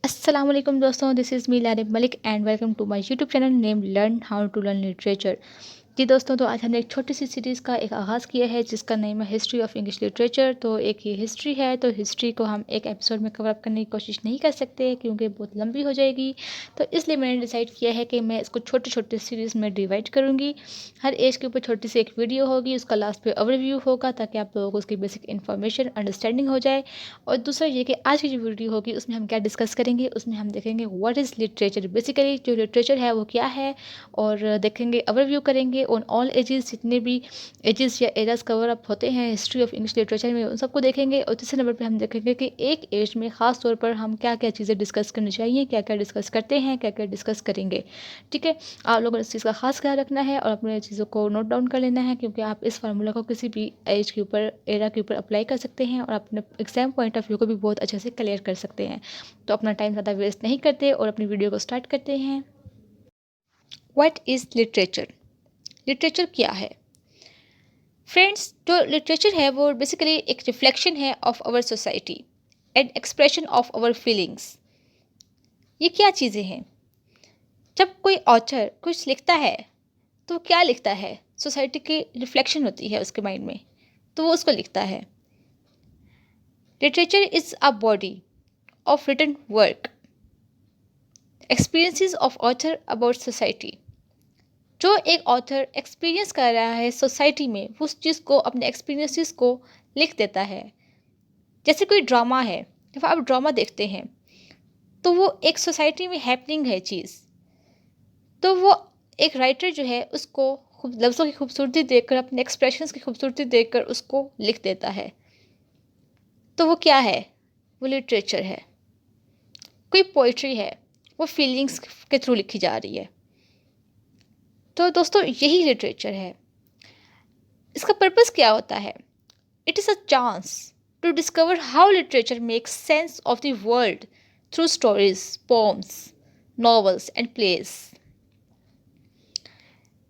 अस्सलाम वालेकुम दोस्तों, this is me Laraib Malik and welcome to my YouTube channel name learn how to learn literature. जी दोस्तों, तो आज हमने एक छोटी सी सीरीज़ का एक आगाज़ किया है जिसका नेम है हिस्ट्री ऑफ इंग्लिश लिटरेचर। तो एक ये हिस्ट्री है, तो हिस्ट्री को हम एक एपिसोड में कवर अप करने की कोशिश नहीं कर सकते क्योंकि बहुत लंबी हो जाएगी। तो इसलिए मैंने डिसाइड किया है कि मैं इसको छोटे छोटे सीरीज़ में डिवाइड करूँगी। हर एज के ऊपर छोटी सी एक वीडियो होगी, उसका लास्ट पे ओवरव्यू होगा ताकि आप लोगों को उसकी बेसिक इन्फॉर्मेशन अंडरस्टैंडिंग हो जाए। और दूसरा ये कि आज की जो वीडियो होगी उसमें हम क्या डिस्कस करेंगे, उसमें हम देखेंगे व्हाट इज़ लिटरेचर, बेसिकली जो लिटरेचर है वो क्या है। और देखेंगे, ओवरव्यू करेंगे ऑन ऑल एजेस, जितने भी एजेस या एरास कवर अप होते हैं हिस्ट्री ऑफ इंग्लिश लिटरेचर में, उन सबको देखेंगे। और तीसरे नंबर पे हम देखेंगे कि एक एज में ख़ास तौर पर हम क्या क्या चीज़ें डिस्कस करनी चाहिए, क्या क्या डिस्कस करते हैं, क्या क्या डिस्कस करेंगे। ठीक है, आप लोगों ने इस चीज़ का खास ख्याल रखना है और अपने चीज़ों को नोट डाउन कर लेना है क्योंकि आप इस फार्मूला को किसी भी एज के ऊपर, एरा के ऊपर अप्लाई कर सकते हैं और अपने एग्जाम पॉइंट ऑफ व्यू को भी बहुत अच्छे से क्लियर कर सकते हैं। तो अपना टाइम ज़्यादा वेस्ट नहीं करते और अपनी वीडियो को स्टार्ट करते हैं। What is literature? लिटरेचर क्या है फ्रेंड्स? जो लिटरेचर है वो बेसिकली एक रिफ्लेक्शन है of our society and expression of our feelings. ये क्या चीज़ें हैं? जब कोई ऑथर कुछ लिखता है तो क्या लिखता है? सोसाइटी की रिफ्लेक्शन होती है उसके माइंड में, तो वो उसको लिखता है। Literature is a body of written work, experiences of author about society. जो एक ऑथर एक्सपीरियंस कर रहा है सोसाइटी में, वो उस चीज़ को, अपने एक्सपीरियंसेस को लिख देता है। जैसे कोई ड्रामा है, जब आप ड्रामा देखते हैं तो वो एक सोसाइटी में हैपनिंग है चीज़, तो वो एक राइटर जो है उसको लफ्ज़ों की खूबसूरती देखकर, अपने एक्सप्रेशंस की खूबसूरती देखकर उसको लिख देता है। तो वो क्या है? वो लिटरेचर है। कोई पोइट्री है, वो फीलिंग्स के थ्रू लिखी जा रही है। तो दोस्तों, यही लिटरेचर है। इसका पर्पस क्या होता है? It is a chance to discover how literature makes sense of the world through stories, poems, novels and plays.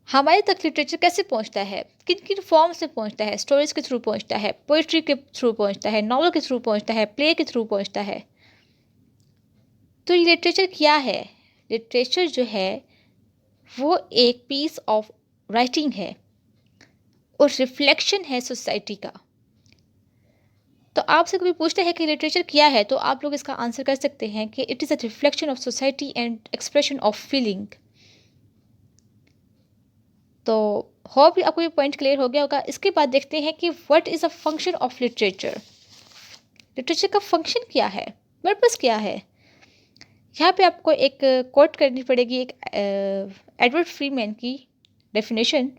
हमारे तक लिटरेचर कैसे पहुंचता है, किन किन फॉर्म से पहुंचता है? स्टोरीज के थ्रू पहुंचता है, पोइट्री के थ्रू पहुंचता है, नॉवल के थ्रू पहुंचता है, प्ले के थ्रू पहुंचता है। तो ये लिटरेचर क्या है? लिटरेचर जो है वो एक पीस ऑफ राइटिंग है और रिफ्लेक्शन है सोसाइटी का। तो आपसे कभी पूछते हैं कि लिटरेचर क्या है, तो आप लोग इसका आंसर कर सकते हैं कि it is a reflection of society and expression of feeling. तो होप आपको ये पॉइंट क्लियर हो गया होगा। इसके बाद देखते हैं कि what is a function of literature. Literature का फंक्शन क्या है, पर्पस क्या है? यहाँ पे आपको एक कोट करनी पड़ेगी, एक एडवर्ड फ्रीमैन की definition.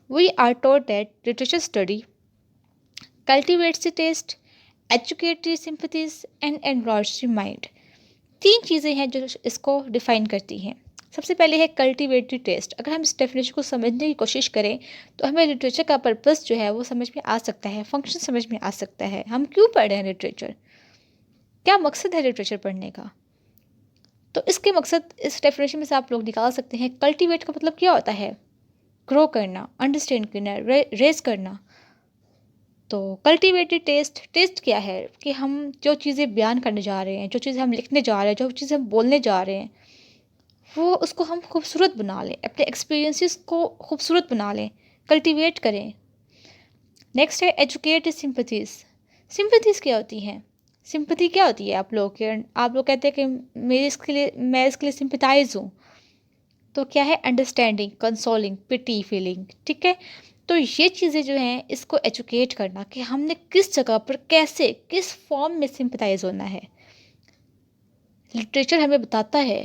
We are told that literature study cultivates the taste, educate the sympathies and enlarge the mind. तीन चीज़ें हैं जो इसको डिफाइन करती हैं। सबसे पहले है कल्टिवेट द टेस्ट। अगर हम इस डेफिनेशन को समझने की कोशिश करें तो हमें लिटरेचर का पर्पस जो है वो समझ में आ सकता है, फंक्शन समझ में आ सकता है। हम क्यों पढ़ रहे हैं लिटरेचर, क्या मकसद है लिटरेचर पढ़ने का? तो इसके मकसद इस डेफिनेशन में से आप लोग निकाल सकते हैं। कल्टिवेट का मतलब क्या होता है? ग्रो करना, अंडरस्टैंड करना, रेज करना। तो कल्टिवेटेड टेस्ट, टेस्ट क्या है कि हम जो चीज़ें बयान करने जा रहे हैं, जो चीज़ें हम लिखने जा रहे हैं, जो चीज़ें हम बोलने जा रहे हैं, वो उसको हम खूबसूरत बना लें, अपने एक्सपीरियंसेस को खूबसूरत बना लें, कल्टिवेट करें। नेक्स्ट है एजुकेट सिंपथीज़। सिंपथीज़ क्या होती हैं? सिंपथी क्या होती है? आप लोग कहते हैं कि मैं इसके लिए सिंपथाइज हूँ। तो क्या है? अंडरस्टैंडिंग, कंसोलिंग, पिटी फीलिंग। ठीक है, तो ये चीज़ें जो हैं इसको एजुकेट करना कि हमने किस जगह पर, कैसे, किस फॉर्म में सिंपथाइज होना है। लिटरेचर हमें बताता है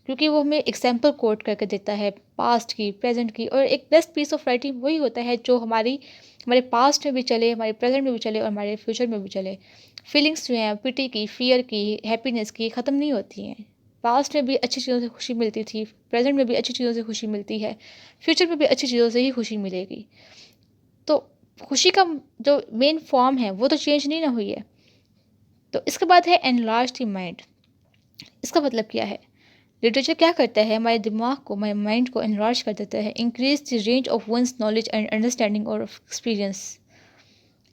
क्योंकि वो हमें एग्जाम्पल कोट करके देता है, पास्ट की, प्रेजेंट की। और एक बेस्ट पीस ऑफ राइटिंग वही होता है जो हमारे पास्ट में भी चले, हमारे प्रेजेंट में भी चले और हमारे फ्यूचर में भी चले। फीलिंग्स जो हैं, पिटी की, फियर की, हैप्पीनेस की, ख़त्म नहीं होती हैं। पास्ट में भी अच्छी चीज़ों से खुशी मिलती थी, प्रेजेंट में भी अच्छी चीज़ों से खुशी मिलती है, फ्यूचर में भी अच्छी चीज़ों से ही खुशी मिलेगी। तो खुशी का जो मेन फॉर्म है वो तो चेंज नहीं ना हुई है। तो इसके बाद है एनलार्ज द माइंड। इसका मतलब क्या है? लिटरेचर क्या करता है? हमारे दिमाग को, हमारे माइंड को एनलार्ज कर देता है। Increase the range of one's knowledge and understanding और एक्सपीरियंस।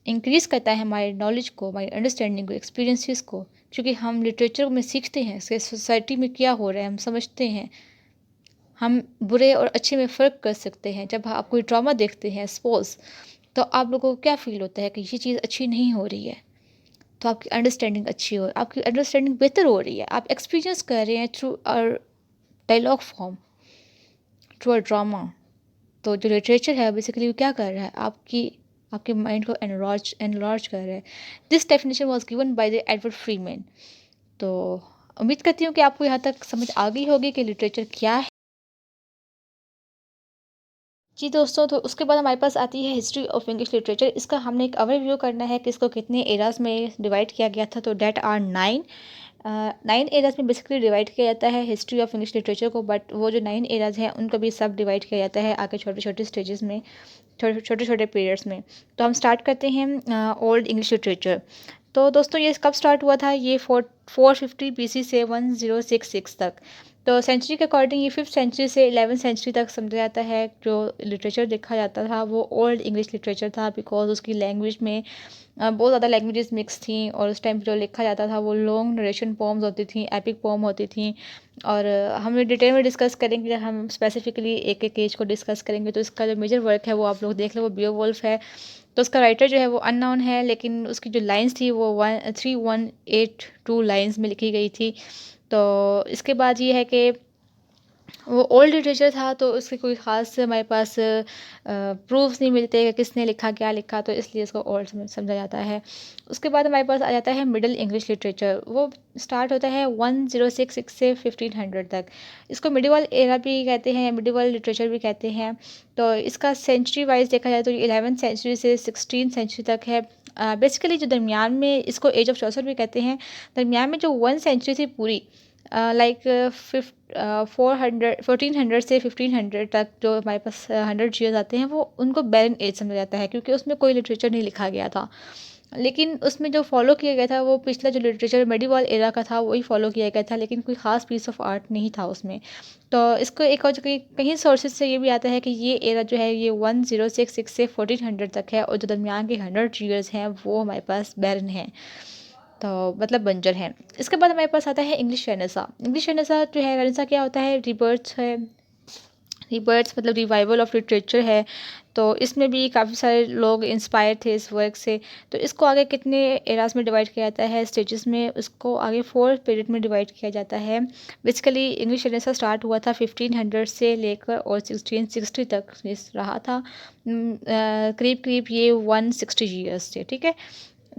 इंक्रीज करता है हमारे नॉलेज को, हमारी अंडरस्टैंडिंग को, एक्सपीरियंसेस को। क्योंकि हम लिटरेचर में सीखते हैं कि सोसाइटी में क्या हो रहा है, हम समझते हैं, हम बुरे और अच्छे में फ़र्क कर सकते हैं। जब आप कोई ड्रामा देखते हैं सपोज़, तो आप लोगों को क्या फ़ील होता है कि ये चीज़ अच्छी नहीं हो रही है, तो आपकी अंडरस्टैंडिंग अच्छी हो, आपकी अंडरस्टैंडिंग बेहतर हो रही है, आप एक्सपीरियंस कर रहे हैं through dialogue form, through drama. तो जो लिटरेचर है बेसिकली वो क्या कर रहा है, आपकी आपके माइंड को एनलार्ज कर रहा है। This definition was given by the Edward Freeman. तो उम्मीद करती हूँ कि आपको यहाँ तक समझ आ गई होगी कि लिटरेचर क्या है। जी दोस्तों, तो उसके बाद हमारे पास आती है हिस्ट्री ऑफ इंग्लिश लिटरेचर। इसका हमने एक ओवरव्यू करना है कि इसको कितने एराज में डिवाइड किया गया था। तो डेट आर 9 9 एराज में बेसिकली डिवाइड किया जाता है हिस्ट्री ऑफ इंग्लिश लिटरेचर को। बट वो जो 9 एराज हैं उनको भी सब डिवाइड किया जाता है आगे छोटे छोटे स्टेजेस में, छोटे छोटे पीरियड्स में। तो हम स्टार्ट करते हैं ओल्ड इंग्लिश लिटरेचर। तो दोस्तों ये कब स्टार्ट हुआ था, ये 450 BC से 1066 तक। तो सेंचुरी के अकॉर्डिंग ये 5th सेंचुरी से 11th सेंचुरी तक समझा जाता है। जो लिटरेचर देखा जाता था वो ओल्ड इंग्लिश लिटरेचर था, बिकॉज उसकी लैंग्वेज में बहुत ज़्यादा लैंग्वेजेस मिक्स थी। और उस टाइम पे जो लिखा जाता था वो लॉन्ग नरेशन पोम्स होती थी, एपिक पोम होती थी। और हम डिटेल में डिस्कस करेंगे, हम स्पेसिफिकली एक एक एज को डिस्कस करेंगे। तो इसका जो मेजर वर्क है वो आप लोग देख लो, वो बियोवुल्फ है। तो उसका राइटर जो है वो अननोन है, लेकिन उसकी जो लाइंस थी वो 3182 लाइंस में लिखी गई थी। तो इसके बाद ये है कि वो ओल्ड लिटरेचर था, तो उसके कोई ख़ास हमारे पास प्रूफ्स नहीं मिलते कि किसने लिखा, क्या लिखा, तो इसलिए इसको ओल्ड समझा जाता है। उसके बाद हमारे पास आ जाता है मिडल इंग्लिश लिटरेचर। वो स्टार्ट होता है 1066 से 1500 तक। इसको मिडिवल एरा भी कहते हैं, मिडिवल लिटरेचर भी कहते हैं। तो इसका सेंचुरी वाइज देखा जाए तो 11th सेंचुरी से 16th सेंचुरी तक है। बेसिकली जो दरमियान में, इसको एज ऑफ चौसर भी कहते हैं, दरमियान में जो 1 सेंचुरी थी पूरी, लाइक 1400 से 1500 तक जो हमारे पास 100 ईयर्स आते हैं, वो उनको बैरन एज समझा जाता है, क्योंकि उसमें कोई लिटरेचर नहीं लिखा गया था। लेकिन उसमें जो फॉलो किया गया था वो पिछला जो लिटरेचर मेडिवल एरा का था वही फॉलो किया गया था, लेकिन कोई ख़ास पीस ऑफ आर्ट नहीं था उसमें। तो इसको एक और कहीं कहीं सोर्सेज से ये भी आता है कि ये एरा जो है ये 1066 से 1400 तक है, और जो दरमियान के 100 ईयर्स हैं वो हमारे पास बैरन हैं, तो मतलब बंजर हैं। इसके बाद हमारे पास आता है इंग्लिश रेनेसा। इंग्लिश रेनेसा जो है, रेनेसा क्या होता है, रिबर्थ है। रिबर्थ मतलब रिवाइवल ऑफ लिटरेचर है। तो इसमें भी काफ़ी सारे लोग इंस्पायर थे इस वर्क से। तो इसको आगे कितने एराज में डिवाइड किया जाता है, स्टेजेस में, उसको आगे 4 पीरियड में डिवाइड किया जाता है। बेसिकली इंग्लिश रेनेसा स्टार्ट हुआ था 1500 से लेकर और 1660 तक इस रहा था। करीब करीब ये 160 ईयर्स थे, ठीक है।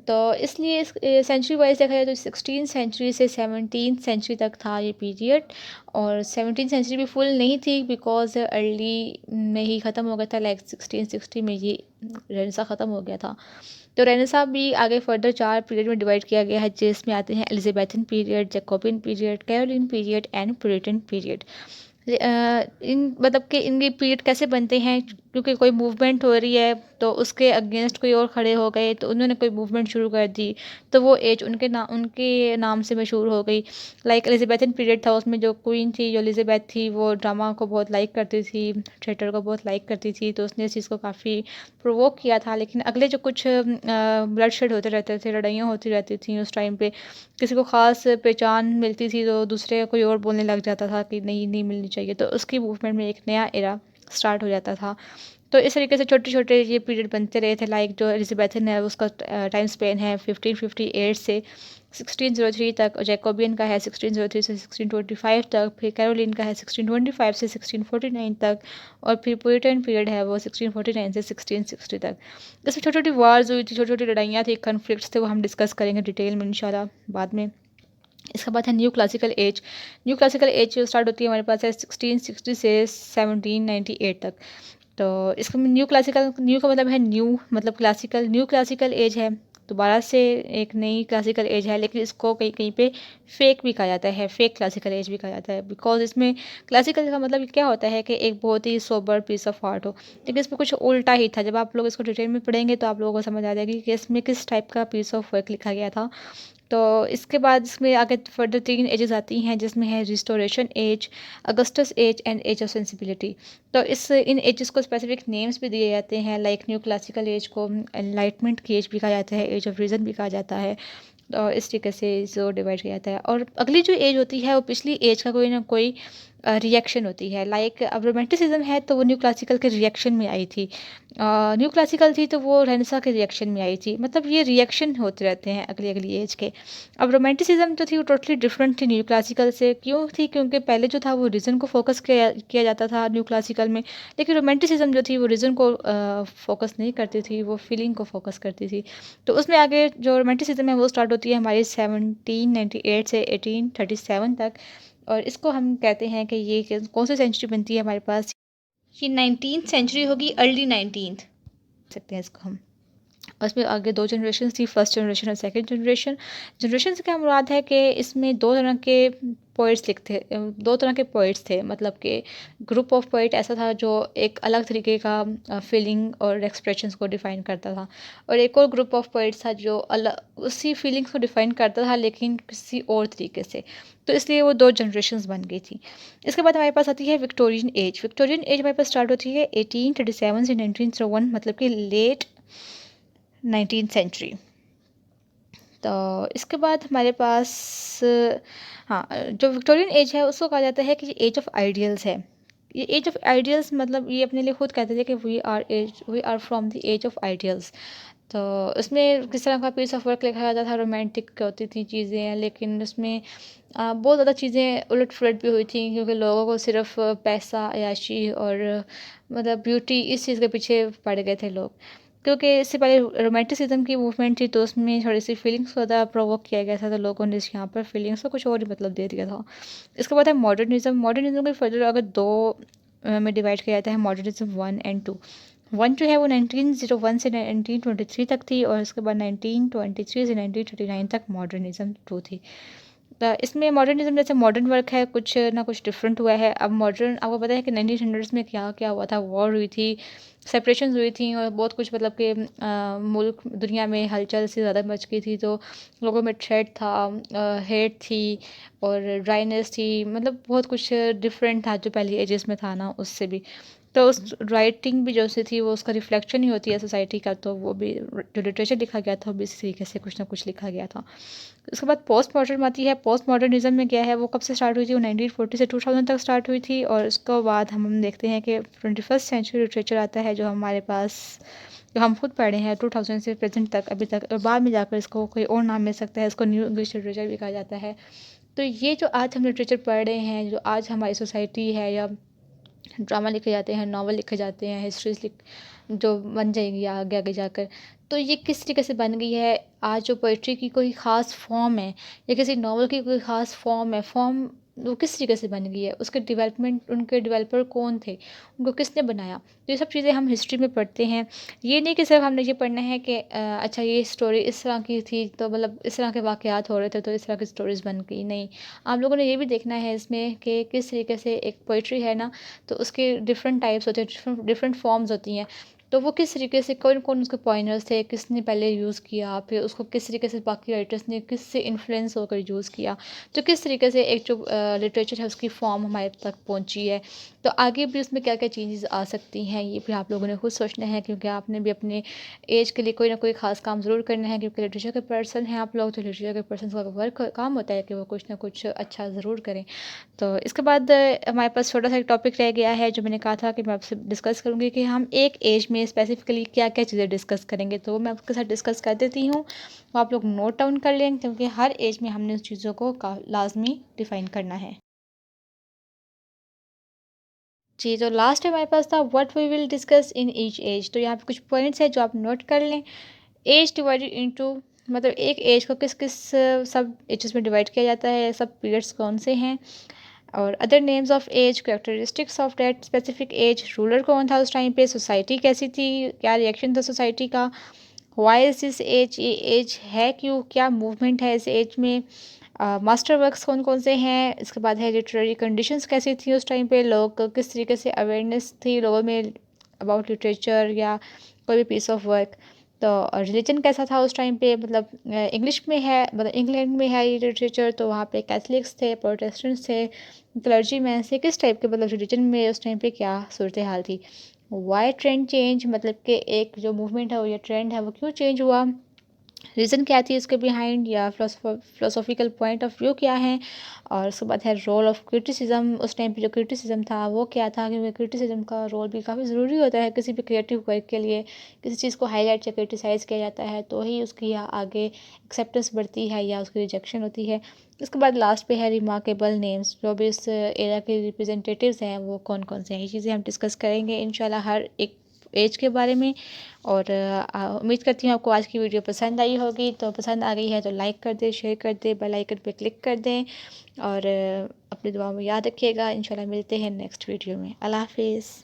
तो इसलिए इस सेंचुरी वाइज देखा जाए तो 16th सेंचुरी से 17th सेंचुरी तक था ये पीरियड। और 17th सेंचुरी भी फुल नहीं थी, बिकॉज अर्ली में ही ख़त्म हो गया था, लाइक 1660 में ये रेनेसा ख़त्म हो गया था। तो रेनेसा भी आगे फर्दर 4 पीरियड में डिवाइड किया गया है, जिसमें आते हैं Elizabethan period, Jacobean period, Caroline period and Puritan period. इन मतलब कि इनके पीरियड कैसे बनते हैं, क्योंकि कोई मूवमेंट हो रही है तो उसके अगेंस्ट कोई और खड़े हो गए, तो उन्होंने कोई मूवमेंट शुरू कर दी, तो वो एज उनके नाम से मशहूर हो गई। लाइक एलिजाबेथन पीरियड था, उसमें जो क्वीन थी, जो एलिजाबेथ थी, वो ड्रामा को बहुत लाइक करती थी, थिएटर को बहुत लाइक करती थी, तो उसने इस चीज़ को काफ़ी प्रोवोक किया था। लेकिन अगले जो कुछ ब्लड शेड होते रहते थे, लड़ाइयाँ होती रहती थी उस टाइम पे, किसी को ख़ास पहचान मिलती थी तो दूसरे कोई और बोलने लग जाता था कि नहीं, नहीं मिलनी चाहिए, तो उसकी मूवमेंट में एक नया एरा स्टार्ट हो जाता था। तो इस तरीके से छोटे छोटे ये पीरियड बनते रहे थे। लाइक जो एलिजाबेथन है उसका टाइम स्पेन है 1558 से 1603 तक, और जैकोबियन का है 1603 से 1625 तक, फिर कैरोलिन का है 1625 से 1649 तक, और फिर प्यूरिटन पीरियड है वो 1649 से 1660 तक। इसमें छोटी छोटी वार्स हुई थी, छोटी छोटी लड़ाइयाँ थी, कन्फ्लिक्ट्स थे, वो हम डिस्कस करेंगे डिटेल में इंशाल्लाह बाद में। इसके बाद है new classical as. New classical as start होती है हमारे पास है 1660 से 1798 तक। तो इसका न्यू का मतलब है न्यू, मतलब क्लासिकल, न्यू क्लासिकल एज है, दोबारा से एक नई क्लासिकल एज है। लेकिन इसको कहीं कहीं पे फेक भी कहा जाता है, फेक क्लासिकल एज भी कहा जाता है, बिकॉज इसमें क्लासिकल का मतलब क्या होता है कि एक बहुत ही सोबर पीस ऑफ आर्ट हो, लेकिन इसमें कुछ उल्टा ही था। जब आप लोग इसको डिटेल में पढ़ेंगे तो आप लोगों को समझ आ जाएगी कि इसमें किस टाइप का पीस ऑफ वर्क लिखा गया था। तो इसके बाद इसमें आगे फर्दर 3 एजेस आती हैं, जिसमें है restoration age, Augustan age and age of sensibility. तो इन एजेस को स्पेसिफिक नेम्स भी दिए जाते हैं। लाइक न्यू क्लासिकल एज को एनलाइटमेंट की एज भी कहा जाता है, एज ऑफ रीज़न भी कहा जाता है। इस तरीके से इसको डिवाइड किया जाता है। और अगली जो एज होती है वो पिछली एज का कोई ना कोई रिएक्शन होती है। लाइक अब रोमांटिसिज्म है तो वो न्यू क्लासिकल के रिएक्शन में आई थी। न्यू क्लासिकल थी तो वो रेनेसां के रिएक्शन में आई थी। मतलब ये रिएक्शन होते रहते हैं अगली अगली एज के। अब रोमांटिसिज्म जो थी वो टोटली डिफरेंट थी न्यू क्लासिकल से। क्यों थी? क्योंकि पहले जो था वो रीज़न को फोकस किया जाता था न्यू क्लासिकल में, लेकिन रोमांटिसिज्म जो थी वो रीज़न को फोकस नहीं करती थी, वो फीलिंग को फोकस करती थी। तो उसमें आगे जो रोमांटिसिज्म है वो स्टार्ट होती है हमारी 1798 से 1837 तक। और इसको हम कहते हैं कि ये कौन सी सेंचुरी बनती है हमारे पास, ये 19th सेंचुरी होगी, अर्ली 19th सकते हैं इसको हम। और इसमें आगे दो जनरेशन थी, फर्स्ट जनरेशन और सेकंड जनरेशन। जनरेशन से क्या मुराद है कि इसमें दो तरह के पोइट्स लिखते, दो तरह के पोइट्स थे। मतलब कि ग्रुप ऑफ पोइट ऐसा था जो एक अलग तरीके का फीलिंग और एक्सप्रेशंस को डिफ़ाइन करता था, और एक और ग्रुप ऑफ पोइट्स था जो अलग उसी फीलिंग्स को डिफ़ाइन करता था लेकिन किसी और तरीके से। तो इसलिए वो दो जनरेशन्स बन गई थी। इसके बाद हमारे पास आती है विक्टोरियन एज। विक्टोरियन एज हमारे पास स्टार्ट होती है 1837 से 1901, मतलब कि लेट 19th सेंचुरी। तो इसके बाद हमारे पास हाँ, जो विक्टोरियन एज है उसको कहा जाता है कि ये एज ऑफ आइडियल्स है। ये एज ऑफ आइडियल्स मतलब ये अपने लिए खुद कहते थे कि we are from the age of ideals. तो उसमें किस तरह का पीस ऑफ वर्क लिखा जाता था, रोमांटिक होती थी चीज़ें, लेकिन उसमें बहुत ज़्यादा चीज़ें उलट फुलट भी हुई थी क्योंकि लोगों को सिर्फ पैसा, अय्याशी और मतलब ब्यूटी, इस चीज़ के पीछे पड़ गए थे लोग। क्योंकि इससे पहले रोमांटिसिज्म की मूवमेंट थी तो उसमें थोड़ी सी फीलिंग्स को ज़्यादा प्रोवोक किया गया था, तो लोगों ने यहाँ पर फीलिंग्स को कुछ और ही मतलब दे दिया था। इसके बाद है मॉडर्निज्म। मॉडर्निज्म के फर्दर अगर दो में डिवाइड किया जाता है, मॉडर्निज्म 1 और 2। 1 जो है वो 1901 से 1923 तक थी, और उसके बाद 1923 से 1939 तक मॉडर्निज्म 2 थी। इसमें मॉडर्निज्म जैसे मॉडर्न वर्क है, कुछ ना कुछ डिफरेंट हुआ है। अब मॉडर्न आपको पता है कि 1900s में क्या क्या हुआ था, वॉर हुई थी, सेपरेशन हुई थी, और बहुत कुछ मतलब कि मुल्क दुनिया में हलचल से ज़्यादा मच गई थी। तो लोगों में थ्रेट था, हेट थी और ड्राइनेस थी, मतलब बहुत कुछ डिफरेंट था जो पहली एजेस में था ना उससे भी। तो उस राइटिंग भी जो सी थी वो उसका रिफ्लेक्शन ही होती है सोसाइटी का, तो वो भी जो लिटरेचर लिखा गया था वो भी इसी तरीके से कुछ ना कुछ लिखा गया था। उसके बाद पोस्ट मॉडर्न आती है। पोस्ट मॉडर्निज्म में क्या है, वो कब से स्टार्ट हुई थी, वो 1940 से 2000 तक स्टार्ट हुई थी। और उसके बाद हम देखते हैं कि 21st सेंचुरी लिटरेचर आता है जो हमारे पास, जो हम खुद पढ़े हैं 2000 से प्रेजेंट तक अभी तक, और बाद में जाकर इसको कोई और नाम मिल सकता है, इसको न्यू इंग्लिश लिटरेचर भी कहा जाता है। तो ये जो आज हम लिटरेचर पढ़ रहे हैं, जो आज हमारी सोसाइटी है, या ड्रामा लिखे जाते हैं, नावल लिखे जाते हैं, हिस्ट्रीज जो बन जाएंगी आगे आगे जाकर, तो ये किस तरीके से बन गई है। आज जो पोइट्री की कोई ख़ास फॉर्म है या किसी नावल की कोई ख़ास फॉर्म है, फॉर्म वो किस तरीके से बन गई है, उसके डेवलपमेंट, उनके डेवलपर कौन थे, उनको किसने बनाया, तो ये सब चीज़ें हम हिस्ट्री में पढ़ते हैं। ये नहीं कि सिर्फ हमने ये पढ़ना है कि अच्छा ये स्टोरी इस तरह की थी तो मतलब इस तरह के वाक़यात हो रहे थे तो इस तरह की स्टोरीज़ बन गई, नहीं। आप लोगों ने ये भी देखना है इसमें कि किस तरीके से एक पोइट्री है ना, तो उसके डिफरेंट टाइप्स होते हैं, डिफरेंट डिफरेंट फॉर्म्स होती हैं। तो वो किस तरीके से कौन कौन उसके पॉइंटर्स थे, किसने पहले यूज़ किया, फिर उसको किस तरीके से बाकी राइटर्स ने किससे इन्फ्लुएंस होकर यूज़ किया, तो किस तरीके से एक जो लिटरेचर है उसकी फॉर्म हमारे तक पहुंची है। तो आगे भी उसमें क्या क्या चेंजेस आ सकती हैं ये भी आप लोगों ने खुद सोचना है, क्योंकि आपने भी अपने एज के लिए कोई ना कोई ख़ास काम ज़रूर करना है, क्योंकि लिटरेचर के पर्सन हैं आप लोग, तो लिटरेचर के पर्सन का वर्क काम होता है कि वो कुछ ना कुछ अच्छा ज़रूर करें। तो इसके बाद हमारे पास छोटा सा एक टॉपिक रह गया है जो मैंने कहा था कि मैं आपसे डिस्कस करूँगी कि हम एक एज में स्पेसिफिकली क्या क्या चीज़ें डिस्कस करेंगे, तो वो मैं आपके साथ डिस्कस कर देती हूँ। वो आप लोग नोट डाउन कर लें, क्योंकि हर एज में हमने उस चीज़ों को लाजमी डिफ़ाइन करना है। जी, तो लास्ट हमारे पास था what we will discuss in each age. तो यहाँ पे कुछ पॉइंट्स हैं जो आप नोट कर लें। एज डिवाइडेड इनटू, मतलब एक एज को किस किस सब एजेस में डिवाइड किया जाता है, सब पीरियड्स कौन से हैं, और other names of age, characteristics of that specific age, ruler कौन था उस टाइम पे, सोसाइटी कैसी थी, क्या रिएक्शन था सोसाइटी का, व्हाई इज दिस एज, ये एज है क्यों, क्या मूवमेंट है इस एज में, मास्टर वर्क्स कौन कौन से हैं। इसके बाद है लिटरेरी कंडीशंस कैसी थी उस टाइम पे, लोग किस तरीके से अवेयरनेस थी लोगों में अबाउट लिटरेचर या कोई भी पीस ऑफ वर्क। तो रिलीजन कैसा था उस टाइम पे, मतलब इंग्लिश में है, मतलब इंग्लैंड में है ये लिटरेचर, तो वहाँ पे कैथलिक्स थे, प्रोटेस्टेंट्स थे, क्लर्जी मैन से किस टाइप के, मतलब रिलीजन में उस टाइम पे क्या सूरत हाल थी। वाई ट्रेंड चेंज, मतलब कि एक जो मूवमेंट है वो, ये ट्रेंड है वो क्यों चेंज हुआ। रीज़न क्या थी उसके बिहाइंड, या फ़िलोसॉफ़िकल पॉइंट ऑफ व्यू क्या है। और उसके बाद है रोल ऑफ़ क्रिटिसिज़्म, उस टाइम पे जो क्रिटिसिज़्म था वो क्या था, क्योंकि क्रिटिसिज़्म का रोल भी काफ़ी ज़रूरी होता है किसी भी क्रिएटिव वर्क के लिए। किसी चीज़ को हाईलाइट या क्रिटिसाइज़ किया जाता है तो ही उसकी आगे एक्सेप्टेंस बढ़ती है या उसकी रिजेक्शन होती है। उसके बाद लास्ट पे है रिमार्केबल नेम्स, जो भी इस एरा के रिप्रेजेंटेटिव्स हैं वो कौन-कौन से हैं। ये चीज़ें हम डिस्कस करेंगे इंशाल्लाह हर एक एज के बारे में। और उम्मीद करती हूँ आपको आज की वीडियो पसंद आई होगी। तो पसंद आ गई है तो लाइक कर दें, शेयर कर दें, बेल आइकन पे क्लिक कर दें। और अपनी दुआ में याद रखिएगा। इंशाल्लाह मिलते हैं नेक्स्ट वीडियो में। अल्लाह हाफ़िज़।